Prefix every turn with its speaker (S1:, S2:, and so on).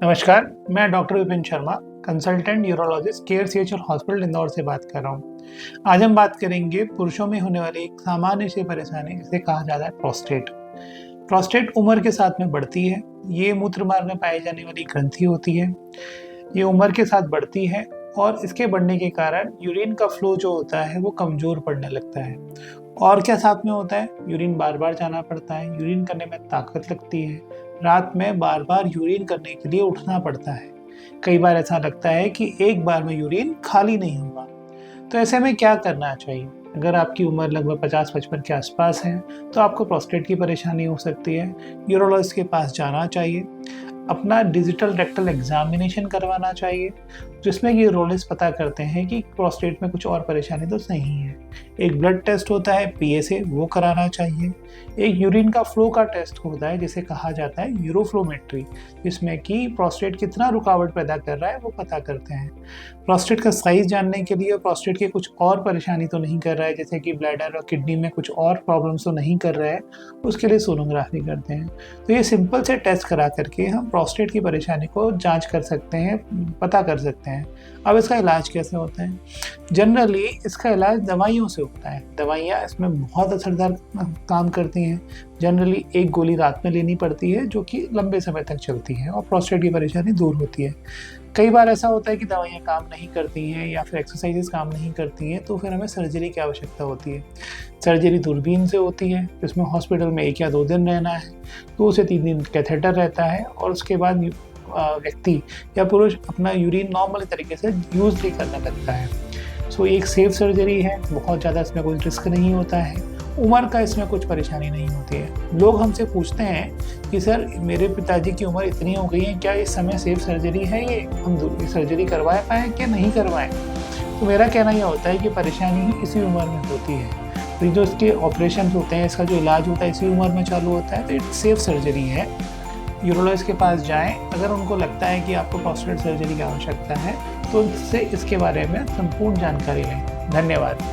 S1: नमस्कार, मैं doctor Vipin Sharma, consultant urologist care hospital Indore से बात कर रहा हूँ। आज हम बात करेंगे पुरुषों में होने वाली एक सामान्य सी परेशानी जिसे कहा जाता है प्रोस्टेट। प्रोस्टेट उम्र के साथ में बढ़ती है। ये मूत्र मार्ग में पाई जाने वाली ग्रंथि होती है। ये उम्र के साथ बढ़ती है और इसके बढ़ने के कारण यूरिन का फ्लो जो होता है वो कमजोर पड़ने लगता है। और क्या साथ में होता है, यूरिन बार बार जाना पड़ता है, यूरिन करने में ताकत लगती है, रात में बार बार यूरिन करने के लिए उठना पड़ता है। कई बार ऐसा लगता है कि एक बार में यूरिन खाली नहीं होगा। तो ऐसे में क्या करना चाहिए? अगर आपकी उम्र लगभग 50-55 के आसपास है तो आपको प्रोस्टेट की परेशानी हो सकती है। यूरोलॉजिस्ट के पास जाना चाहिए, अपना डिजिटल रेक्टल एग्जामिनेशन करवाना चाहिए, जिसमें ये यूरोलॉजिस्ट पता करते हैं कि प्रोस्टेट में कुछ और परेशानी तो नहीं है। एक ब्लड टेस्ट होता है PSA, वो कराना चाहिए। एक यूरिन का फ्लो का टेस्ट होता है जिसे कहा जाता है यूरोफ्लोमेट्री, जिसमें कि प्रोस्टेट कितना रुकावट पैदा कर रहा है वो पता करते हैं। प्रोस्टेट का साइज जानने के लिए, प्रोस्टेट के कुछ और परेशानी तो नहीं कर रहा है, जैसे कि ब्लैडर और किडनी में कुछ और प्रॉब्लम्स तो नहीं कर रहा है, उसके लिए सोनोग्राफी करते हैं। तो ये सिंपल से टेस्ट करा करके हम प्रोस्टेट की परेशानी को जांच कर सकते हैं, पता कर सकते हैं। अब इसका इलाज कैसे होता है? जनरली इसका इलाज दवाइयों से होता है। दवाइयाँ इसमें बहुत असरदार काम करती हैं। जनरली एक गोली रात में लेनी पड़ती है जो कि लंबे समय तक चलती है और प्रोस्टेट की परेशानी दूर होती है। कई बार ऐसा होता है कि दवाइयाँ काम नहीं करती हैं या फिर एक्सरसाइजेस काम नहीं करती हैं, तो फिर हमें सर्जरी की आवश्यकता होती है। सर्जरी दूरबीन से होती है, जिसमें हॉस्पिटल में 1 या 2 दिन रहना है, 2 से 3 दिन कैथेटर रहता है और उसके बाद व्यक्ति या पुरुष अपना यूरिन नॉर्मल तरीके से यूज भी करने लगता है। सो एक सेफ सर्जरी है, बहुत ज़्यादा इसमें कोई रिस्क नहीं होता है, उम्र का इसमें कुछ परेशानी नहीं होती है। लोग हमसे पूछते हैं कि सर मेरे पिताजी की उम्र इतनी हो गई है, क्या इस समय सेफ सर्जरी है, ये हम सर्जरी करवा पाएँ कि नहीं करवाएं? तो मेरा कहना यह होता है कि परेशानी ही इसी उम्र में होती है। तो जो इसके ऑपरेशन होते हैं, इसका जो इलाज होता है इसी उम्र में चालू होता है, तो एक सेफ सर्जरी है। यूरोलॉजिस्ट के पास जाएं। अगर उनको लगता है कि आपको प्रोस्टेट सर्जरी की आवश्यकता है तो उससे इसके बारे में संपूर्ण जानकारी लें। धन्यवाद।